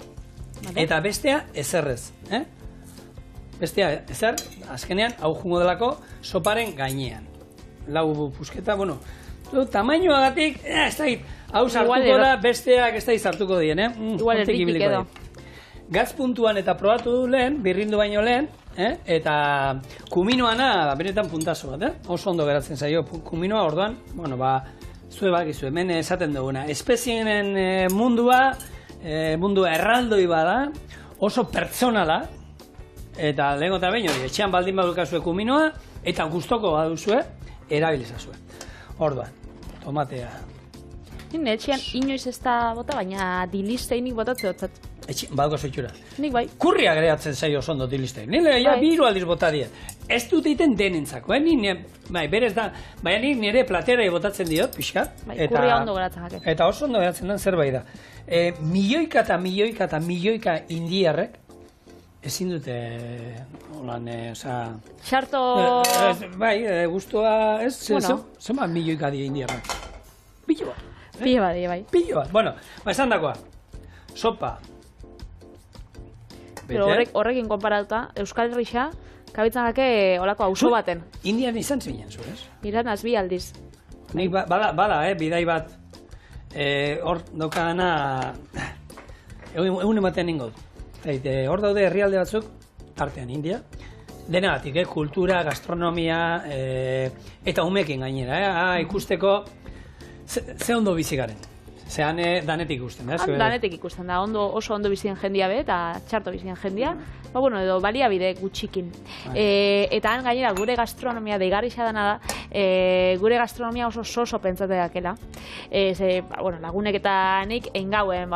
Speaker 1: eta bestea ezerrez, Bestea, ezer, azkenean, hau jungo delako soparen gainean. Lau pusketa, tamainoagatik, ez da hit, hau sartuko da, besteak ez da hit sartuko dien,
Speaker 2: Igual erditik edo.
Speaker 1: Gatz puntuan eta probatu du lehen, birrindu baino lehen, eta kuminoana, benetan puntazo bat, oso ondo geratzen zaio, kuminoa orduan, zue bakizu, hemen esaten duguna, espezienen mundua erraldoi bada, oso pertsonala, eta lehenko eta behin hori, etxean baldin badukazue kuminoa, eta gustoko baduzue, erabilizazue. Orduan, tomatea.
Speaker 2: Nire etxean inoiz ez da bota, baina dilisteinik botatze dutzat.
Speaker 1: Baduko zoitxura.
Speaker 2: Nik bai.
Speaker 1: Kurria greatzen zaio oso dilistein. Nire, ja, biru aldiz bota diet. Ez dut egiten denentzako, berez da, baina nire platera botatzen diot, pixka.
Speaker 2: Kurria ondo geratzen jaket.
Speaker 1: Eta oso ondo geratzen den zerbait da. Milioika indiarrek, ezin dute, holan,
Speaker 2: Xarto...
Speaker 1: Bai, guztua, ez, zema milioika dira indiarrak. Pilo bat.
Speaker 2: Pilo bat, bai.
Speaker 1: Esan dakoa, sopa.
Speaker 2: Pero horrekin konparatuta, Euskal Herrixa, kabitzen gake olako auzo baten.
Speaker 1: Indian izan zinen zu, ez?
Speaker 2: Iran azbi aldiz.
Speaker 1: Nik bada, bidai bat, hor daukadana, egun ematen ningo dut. Hor daude herrialde batzuk, tartean India, denagatik, kultura, gastronomia, eta umekin gainera, ikusteko ze ondo bizi garen. Zehan danetik ikusten da.
Speaker 2: Danetik ikusten da, oso ondo bizien jendia be, eta txarto bizien jendia, edo baliabide gutxikin. Eta han gainera gure gastronomia deigarrixa dana da, gure gastronomia oso pentsateakela. Lagunek eta nik engauen,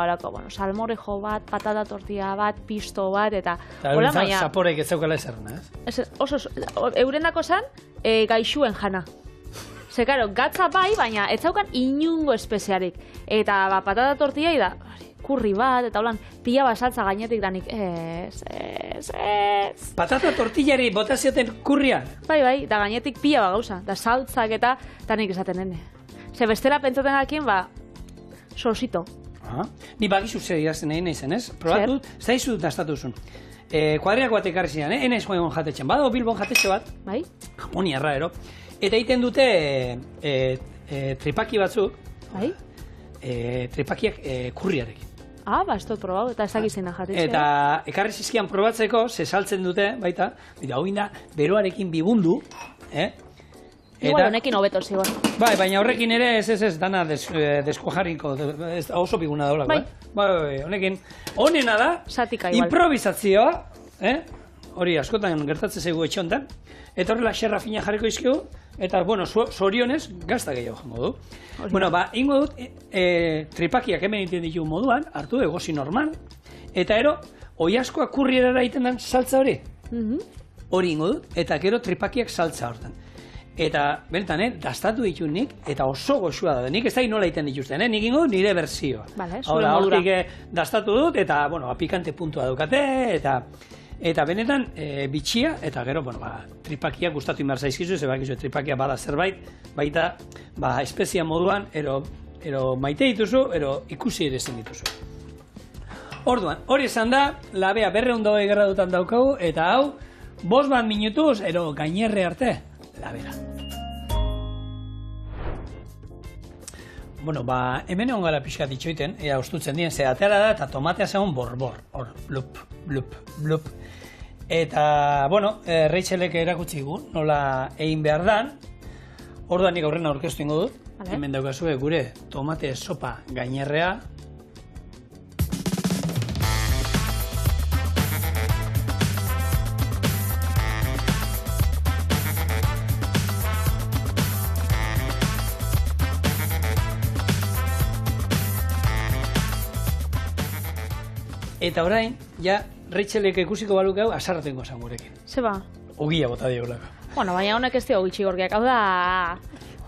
Speaker 2: salmorejo bat, patata tortilla bat, pisto bat, eta...
Speaker 1: Eta zaporek ez zaukala ezerna, ez?
Speaker 2: Eurendako zan, gaixuen jana. Ze, karo, gatza bai, baina ez zaukan inungo espeziarik. Eta patata tortilla da, kurri bat, eta holan, pila basaltza gainetik danik, ez.
Speaker 1: Patata tortillari bota zioten kurrian?
Speaker 2: Bai, da gainetik pila bat gauza, da saltzak eta nik esaten nene. Ze, bestela pentsaten dakin, sosito.
Speaker 1: Ni bagizu zer irazten egin izen, ez? Probatu, zaizu dut nastatuzun. Kuadriak bat ekarri zidan, enez joan jatetxen, badago Bilbon jatetxe bat,
Speaker 2: bai?
Speaker 1: Japoniarra, eta egiten dute tripaki batzuk,
Speaker 2: bai?
Speaker 1: Tripakiak kurriarekin.
Speaker 2: Ez dut probau, eta ez dakizena jatetxe.
Speaker 1: Eta ekarri zizkian probatzeko, saltzen dute, baita, hau da, beroarekin bibundu,
Speaker 2: Igual honekin hobeto zigoan.
Speaker 1: Bai, baina horrekin ere ez dana deskojarriko, oso biguna daulako, Bai, honekin, honena da, improvisazioa, hori askotan gertatzen zaigu etxe honetan, eta horrela xerra fina jarriko izkigu, eta, sorionez, gazta gehiago jango du. Ingo dut, tripakiak hemen iten ditugu moduan, hartu egosi normal, eta oiaskoa kurrierara iten den saltza hori. Hori ingo dut, eta gero tripakiak saltza hortan. Eta, benetan, dastatu ditut nik, eta oso goxua da. Nik ez da nola iten dituzten, nik ingo dut nire berzioa.
Speaker 2: Zure modura.
Speaker 1: Hortik dastatu dut, eta, pikante puntua daukate, eta benetan, bitxia, eta gero, tripakiak gustatu inbar zaizkizu, zebakizu tripakia bada zerbait, baita, espezia moduan, ero maite dituzu, ero ikusi ere zen dituzu. Orduan, hori esan da, labea 220 gradutan daukagu, eta hau, 5 minutuz, ero gainerre arte, labera. Hemen egon gara pixka ditxoiten, ea ustutzen dien, ze atera da, eta tomatea zegoen borbor, hor, blup, blup, blup. Eta, Rachelek erakutsi gu, nola egin behar dan, orduan nik aurrena aurkeztu ingo dut, hemen daukazue gure tomate sopa gainerrea. Eta orain, Rachelek ikusiko balukau, asarratengo zan gurekin.
Speaker 2: Zeba?
Speaker 1: Ogia bota diogulako.
Speaker 2: Baina honek ez dio gitxi gorgiak, hau da...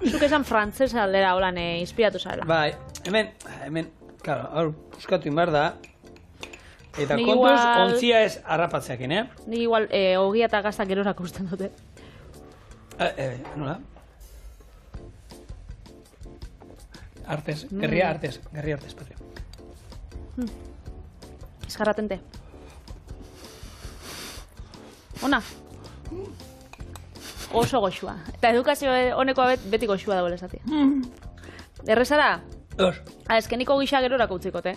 Speaker 2: Zuk esan frantzes aldera holan inspiratu zarela.
Speaker 1: Bai, hemen, claro, hor puskatu inbar da, eta kontuz, ontzia ez harrapatzeakin,
Speaker 2: Nik igual, ogia eta gaztak gerorak usten dute.
Speaker 1: Nola? Artez, gerria artez, patrio.
Speaker 2: Esgarratente. Ona. Oso goxua. Eta edukazio honeko beti goxua dagoela esatia. Errezara? Ezkeniko gisa gerorako utzikote.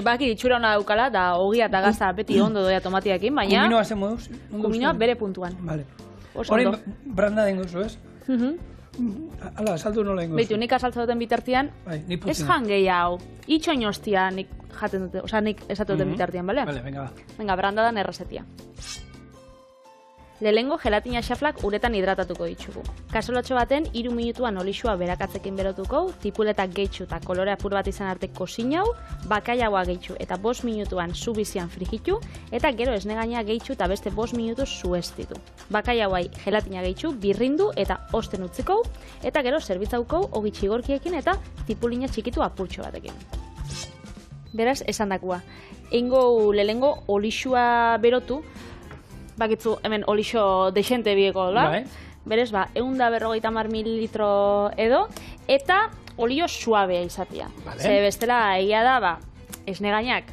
Speaker 2: Baki ditxura hona daukala, da ogia eta gazta beti ondo doia tomatiakin, baina...
Speaker 1: Kuminoa zen moduz?
Speaker 2: Kuminoa bere puntuan.
Speaker 1: Horrein branda den gozu, ez? Ala, saldu nola ingo.
Speaker 2: Beitu, nik asaltza duten bitartian, ez jan gehiago. Itxoin hostia nik jaten dute, oza, nik esatu duten bitartian, bale?
Speaker 1: Bale, venga, ba.
Speaker 2: Venga, brandadan errezetia. Lehengo gelatina xaflak uretan hidratatuko ditugu. Kasolotxo baten 3 minutuan olixua berakatzekin berotuko, tipuletak gehitxu eta kolore apur bat izan arte kosinau, bakaiagoa gehitxu eta 5 minutuan zu bizian frijitu, eta gero esnegaina gehitxu eta beste 5 minutuz zuestitu. Bakaiagoai gelatina gehitxu, birrindu eta osten utziko, eta gero zerbitzauko ogi txigorkiekin eta tipulina txikitu apurtxo batekin. Beraz, esan dakua. Eingo lehengo olixua berotu, bakitzu, hemen olixo dexente bieko, la? Berez, 150 mililitro edo, eta olio suabea izatea. Ze bestela, egia da, esnegainak,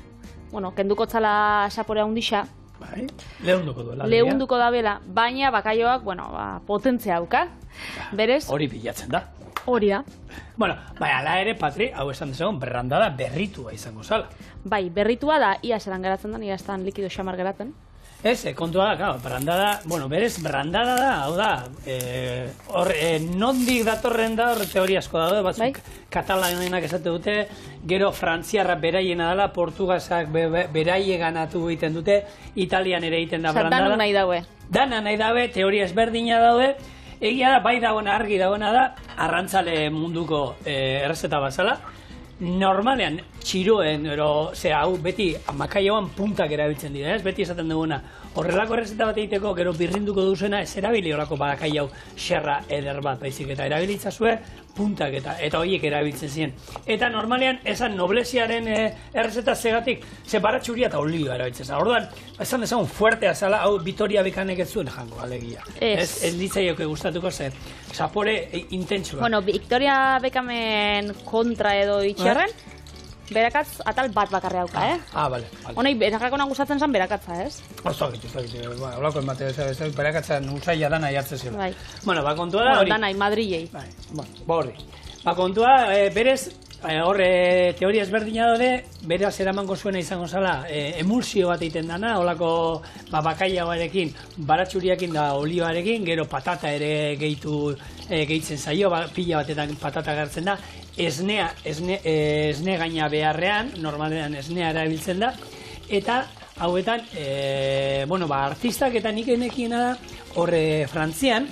Speaker 2: kenduko txala saporea hundixa,
Speaker 1: lehunduko duela.
Speaker 2: Lehunduko da bela, baina bakaioak, potentzia hauka. Berez?
Speaker 1: Hori bilatzen da.
Speaker 2: Hori da.
Speaker 1: Ala ere, Patri, hau esan dezagun, berrandada berritua izango zala.
Speaker 2: Bai, berritua da, ia zelan geratzen da, ia estan likido xamar geratzen.
Speaker 1: Ez, kontua da, claro, brandada, bueno, berez, brandada da, hau da, nondik datorren da, hor teoria asko daude, batzuk katalanenak esate dute, gero frantziarra beraiena dela, portugasak beraieganatu egiten dute, Italian ere egiten da brandada.
Speaker 2: Danok nahi daue.
Speaker 1: Dana nahi daue, teoria ezberdina daude, egia da, bai dagoena, argi dagoena da, arrantzale munduko errezeta bazala, normalean txiroen, hau beti makaiauan puntak erabiltzen dira, ez? Beti esaten duguna, horrelako errezeta bat egiteko, gero birrinduko duzena, ez erabili horako bakaiau xerra eder bat, baizik, eta erabilitzazue puntak eta horiek erabiltzen ziren. Eta normalean, esan nobleziaren errezeta zegatik, ze baratxuria eta olioa erabiltzen zen. Orduan, esan dezagun fuertea zala, hau Vitoria Bekanek ez zuen jango, alegia. Ez ditzaioke gustatuko zen, zapore intentsua.
Speaker 2: Bueno, Victoria Beckhamen kontra edo itxerren, berakatz atal bat bakarri hauka,
Speaker 1: Bale.
Speaker 2: Honei, berakakona gustatzen zen berakatza, ez?
Speaker 1: Olako enbate, berakatzan usaila dana jartzen ziren.
Speaker 2: Bai.
Speaker 1: Bueno, kontua da hori.
Speaker 2: Danai, Madrilei.
Speaker 1: Horri. Kontua, berez, teoria ezberdina daude, beraz eramango zuena izango zala, emulsio bat egiten dana, olako bakaiagoarekin, baratxuriakin da olioarekin, gero patata ere gehitzen zaio, pila batetan patata gartzen da, esne gaina beharrean, normalean esnea erabiltzen da, eta hauetan, artistak eta nik enekiena da, horre Frantzian,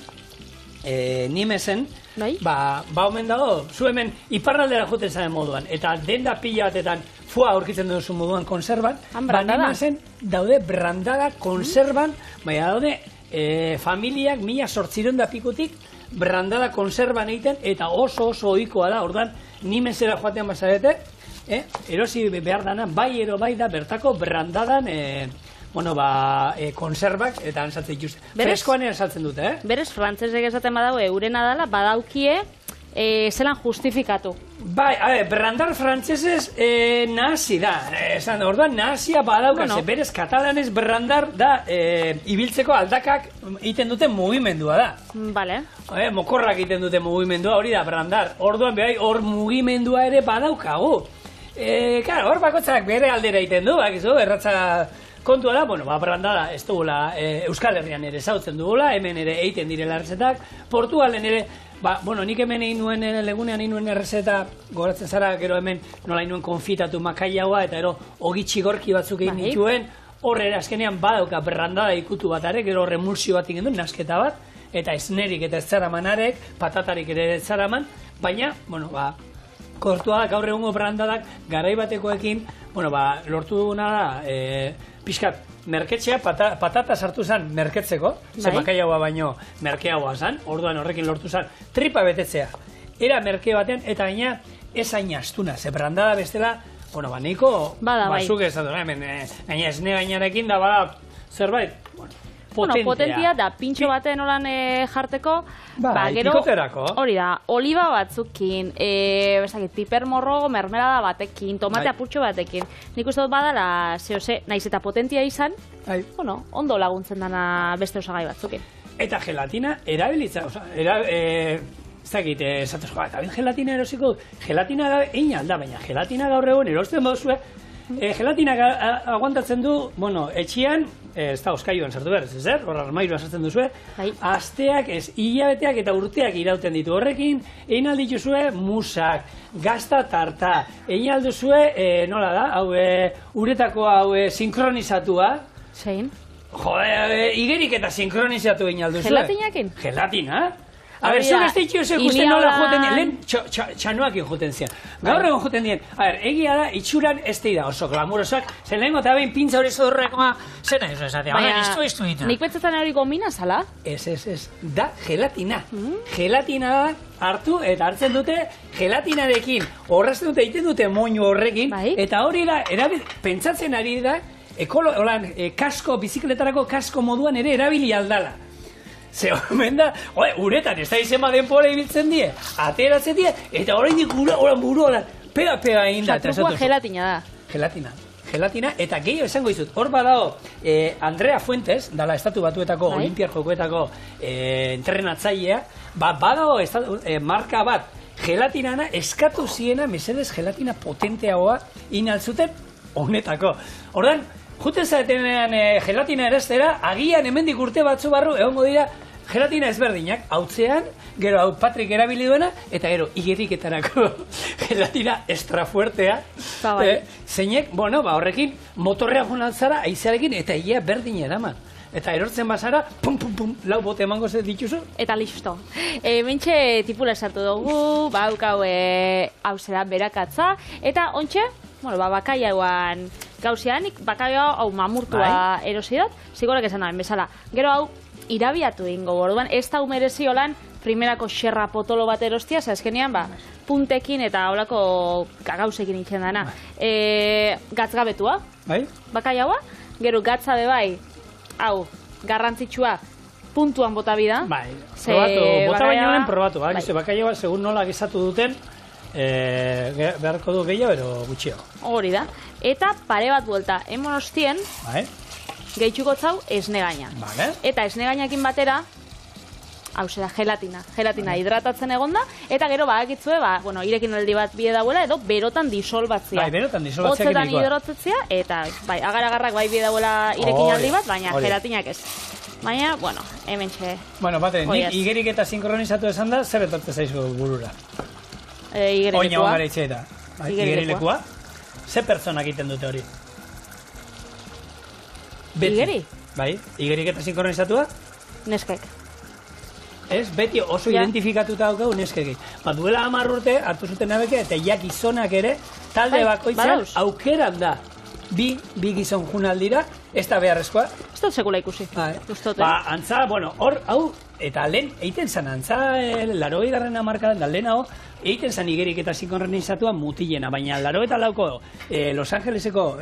Speaker 1: Nimesen, omen dago, zu hemen iparraldera joten zaren moduan, eta denda pila batetan fua aurkitzen duzu moduan konserban, Nimesen daude brandada konserban, daude familiak 1800 pikutik brandada konserban egiten, eta oso ohikoa da, ordan Nimesera joatean bazarete, erosi behar dana, bai da bertako brandadan konserbak eta ansatzen dituzte. Freskoan ansatzen dute,
Speaker 2: Berez, frantzesek esaten badago, eurena dela, badaukie zelan justifikatu.
Speaker 1: Bai, brandar frantzesez nahasi da. Orduan nahazia badaukase, berez katalanez brandar da ibiltzeko aldakak egiten duten mugimendua da.
Speaker 2: Bale.
Speaker 1: Mokorrak egiten dute mugimendua, hori da brandar. Orduan behai, hor mugimendua ere badaukagu. Hor bakotzak bere aldera egiten du, erratza kontua da, brandada ez dugula Euskal Herrian ere zautzen dugula, hemen ere egiten direla errezetak, Portugalen ere, nik hemen egin nuen legunean egin nuen errezeta, goratzen zara, gero hemen nola egin nuen konfitatu makaiagoa, eta ero ogitxi gorki batzuk egin dituen, horre azkenean badauka brandada ikutu bat are, gero remulsio bat egin duen, nasketa bat, eta esnerik eta ez zaramanarek, patatarik ere ez zaraman, baina, kortua gaur egungo brandadak garaibatekoekin, lortu duguna da, pixkat, merketzea, patata sartu zen merketzeko, ze makaiagoa baino merkeagoa zen, orduan horrekin lortu zen, tripa betetzea, era merke batean, eta gaina ez hain astuna, ze brandada bestela, nahiko, zuk ez dut, gaina esne gainarekin da bada zerbait,
Speaker 2: potentia da, pintxo baten holan jarteko, gero, hori da, oliba batzukin, piper morro mermelada batekin, tomate apurtxo batekin. Nik uste dut badala, naiz eta potentia izan, ondo laguntzen dana beste osagai batzukin.
Speaker 1: Eta gelatina erabilitza, ez dakit, esatuz, eta gelatina erosiko, gelatina da egin alda, baina gelatina gaur egun erosten bauzue, gelatinak aguantatzen du, etxian, ez da oskaioan sartu behar, ez zer, horra armairua sartzen duzue, asteak, hilabeteak eta urteak irauten ditu horrekin, egin aldituzue musak, gazta tarta, egin alduzue, nola da, uretako sinkronizatua.
Speaker 2: Zein?
Speaker 1: Igerik eta sinkronizatu egin alduzue.
Speaker 2: Gelatinakin?
Speaker 1: Gelatina. Zuk ez ditxio ze ikusten nola joten dien, lehen txanuakin joten zian. Gaur egon joten dien, egia da, itxuran ez da oso glamurosak, zen lehenko eta behin pintza hori zodurrekoa, zena ez esatea, iztu ditu.
Speaker 2: Nik betzetan hori gomina zala?
Speaker 1: Ez, da gelatina. Gelatina da hartu eta hartzen dute gelatinarekin, horrazten dute, egiten dute moinu horrekin, eta hori da, pentsatzen ari da, bizikletarako kasko moduan ere erabili aldala. Ze omen da, uretan ez da izema denpora ibiltzen die, ateratzen die, eta horrein buru horan, pega egin da.
Speaker 2: Trukua gelatina da.
Speaker 1: Gelatina, eta gehiago esango izut, hor badao Andrea Fuentes, dala Estatu Batuetako Olimpiar Jokoetako entrenatzailea, badao marka bat gelatinana eskatu ziena, mesedez gelatina potenteagoa inaltzuten honetako. Ordan, juten zaetenean gelatina erestera, agian hemendik urte batzu barru, egongo dira, gelatina ezberdinak, hautzean, gero hau Patrik erabili duena, eta gero igeriketarako gelatina extra fuertea. Zeinek, bueno, horrekin motorrea joan zara, aizearekin, eta ia berdin eraman. Eta erortzen bazara, pum, pum, pum, lau bote emango dituzu.
Speaker 2: Eta listo. Mentxe tipula esatu dugu, haukau hau zera berakatza, eta ontxe, bakaiauan gauzianik, bakaiau hau mamurtua erosi dut, zigorek esan daben bezala. Gero hau, irabiatu ingo, orduan ez da umerezi holan primerako xerra potolo bat erostia, azkenean, puntekin eta holako gauzekin itxen dana. Gatzgabetua, bakaiaua, gero gatza bebai, hau, garrantzitsua, puntuan bota bida.
Speaker 1: Probatu, bota baino lehen probatu, bakaiaua, segun nola gizatu duten, beharko du gehiago, ero gutxiago.
Speaker 2: Hori da, eta pare bat buelta, emon hostien, gehitxuko zau esnegaina. Eta esnegainakin batera, hau zera, gelatina hidratatzen egonda, eta gero badakitzue, irekin aldi bat bide dauela, edo berotan disolbatzea.
Speaker 1: Berotan disolbatzea
Speaker 2: kirikoa. Hotzetan hidrotatzea, eta agar-agarrak bide dauela irekin aldi bat, baina gelatinak ez. Baina, hemen txe...
Speaker 1: Bate, nik igerik eta sinkronizatu esan da, zer etortze zaizu burura?
Speaker 2: Igerilekua.
Speaker 1: Oina hongara itxeeta. Igerilekua. Ze pertsonak egiten dute hori?
Speaker 2: Igeri?
Speaker 1: Bai, igerik eta sinkronizatua?
Speaker 2: Neskek.
Speaker 1: Ez, beti oso identifikatuta daukau neskek. Duela 10 urte hartu zuten abeke, eta ja gizonak ere, talde bakoitzean aukeran da. Bi gizon junaldira, ez da beharrezkoa.
Speaker 2: Ez dut sekula ikusi.
Speaker 1: Antza, hor, hau, eta lehen, eiten zan, antza, 80. hamarkadan, da lehenago, eiten zan igerik eta sinkronizatuan mutilena, baina 82ko Los Angeleseko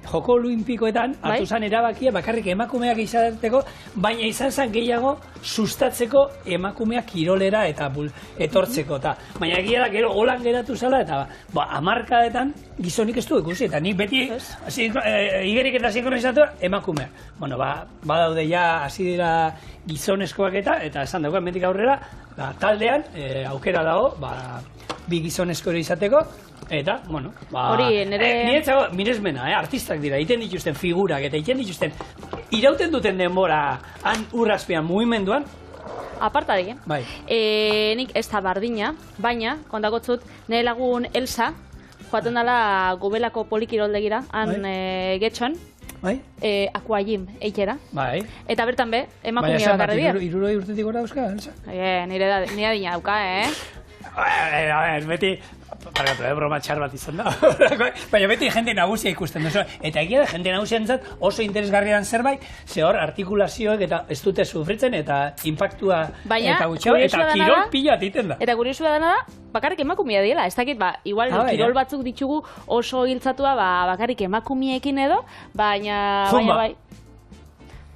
Speaker 1: joko olimpikoetan hartu zan erabakia bakarrik emakumeak izateko, baina izan zan gehiago sustatzeko emakumeak kirolera eta etortzeko. Baina egia da, gero holan geratu zala, eta hamarkadetan gizonik ez du ikusi, eta nik beti igerik eta sinkronizatua emakumeak. Badaude ja hasi dira gizonezkoak eta esan dagoen mendik aurrera, taldean aukera dago bi gizonezko ere izateko, eta, niretzago, miresmena, artistak dira, egiten dituzten figurak, eta egiten dituzten, irauten duten denbora han urrazpean mugimenduan.
Speaker 2: Apartadik, nik ez da bardina, baina, kontakotzut, nire lagun Elsa, joaten dela gobelako polikiroldegira, han getxon, akuajim eitera. Eta bertan be, emakumia bakarri dira.
Speaker 1: Baina, 60 urtetik gora dauzka, Elsa?
Speaker 2: Nire adina dauka,
Speaker 1: Beti, broma txar bat izan da. Baina beti jende nagusia ikusten duzu. Eta egia da, jende nagusia entzat oso interesgarrian zerbait, ze hor artikulazioek eta ez dute sufritzen eta impactua eta gutxo, eta kirol pila atiten da.
Speaker 2: Eta kuriosua dena da, bakarrik emakumia diela. Ez dakit, igual kirol batzuk ditugu oso hiltzatua bakarrik emakumiekin edo, baina...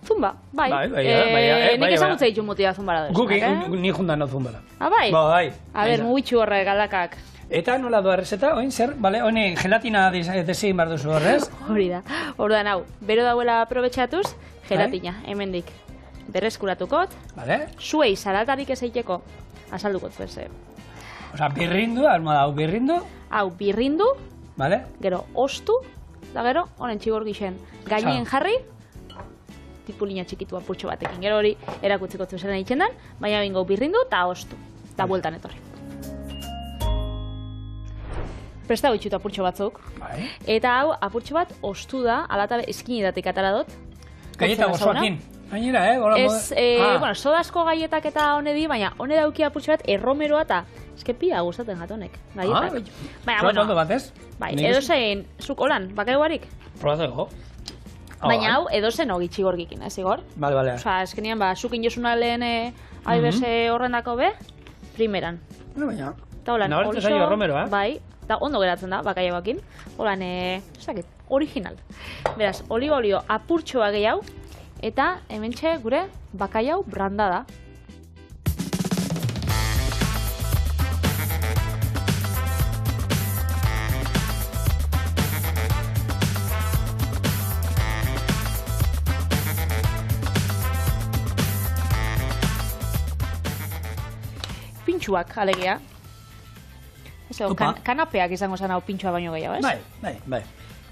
Speaker 2: Zumba, bai. Nik ezagutza ditu mutia zumbara duz.
Speaker 1: Guk ni jundan no zumbara.
Speaker 2: Bai?
Speaker 1: Bai.
Speaker 2: A ber, mugitxu horre galdakak.
Speaker 1: Eta nola doa errezeta, oin zer, honi gelatina desegin behar duzu horrez?
Speaker 2: Hori da. Orduan hau, bero dauela aprobetxatuz, gelatina, hemendik. Berreskuratukot, zuei zaratarik ez eiteko, azaldukot zueze.
Speaker 1: Osa, birrindu, armada hau birrindu?
Speaker 2: Hau, birrindu, gero ostu, da gero, honen txigor gixen, gainen jarri, tipulina txikitu apurtxo batekin. Gero hori erakutziko zuzaren egiten dan, baina bingo birrindu eta ostu. Eta bueltan etorri. Presta goitxutu apurtxo batzuk. Eta hau apurtxo bat ostu da, alatabe eskinidatik atara dut.
Speaker 1: Gaieta gozoakin. Gainera,
Speaker 2: sodasko gaietak eta hone di, baina hone dauki apurtxo bat erromeroa eta pia gustatzen jatonek. Gaietak.
Speaker 1: Probatu batez?
Speaker 2: Edo zein, zuk holan, bakaiuarik?
Speaker 1: Probatu.
Speaker 2: Baina hau, edozen hogi txigorgikin, ez igor?
Speaker 1: Bale.
Speaker 2: Osa, eskenean, zukin josuna lehen aibese horrendako be, primeran.
Speaker 1: Baina,
Speaker 2: nabartu
Speaker 1: zailo romeroa.
Speaker 2: Bai, eta ondo geratzen da, bakaiagoakin. Holan, original. Beraz, olio apurtxoa gehiago, eta hementxe gure bakaiau brandada. Pintxuak, alegia. Kanapeak izango zen hau pintxua baino gehiago, ez?
Speaker 1: Bai.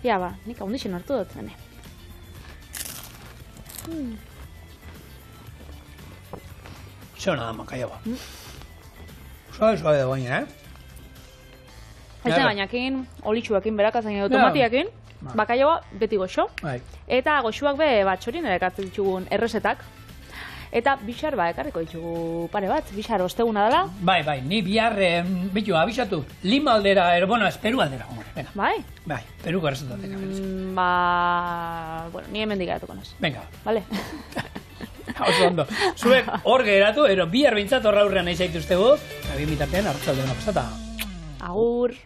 Speaker 2: Ja, ba, nik haundixen hartu dut, zene.
Speaker 1: Zona da, makaiagoa. Suave da baina,
Speaker 2: Haitzen bainakin, olitxuakin, berakazain automatiakin, bakaioa beti goxo. Eta goxuak be, txorin ere ekartzen ditugun errezetak. Eta bixar, ekarriko ditugu pare bat, bixar osteguna dela.
Speaker 1: Bai, ni bihar, bitu, abisatu, Lima aldera, bueno, ez Peru aldera, venga. Bai, Peruko errezetak.
Speaker 2: Bueno, ni hemen digatuko naz.
Speaker 1: Venga.
Speaker 2: Vale?
Speaker 1: Oso ondo. Zuek hor geratu, bihar bintzat horra aurrean nahi zaituztegu, eta bien bitartean, arratzaldean pasata.
Speaker 2: Agur.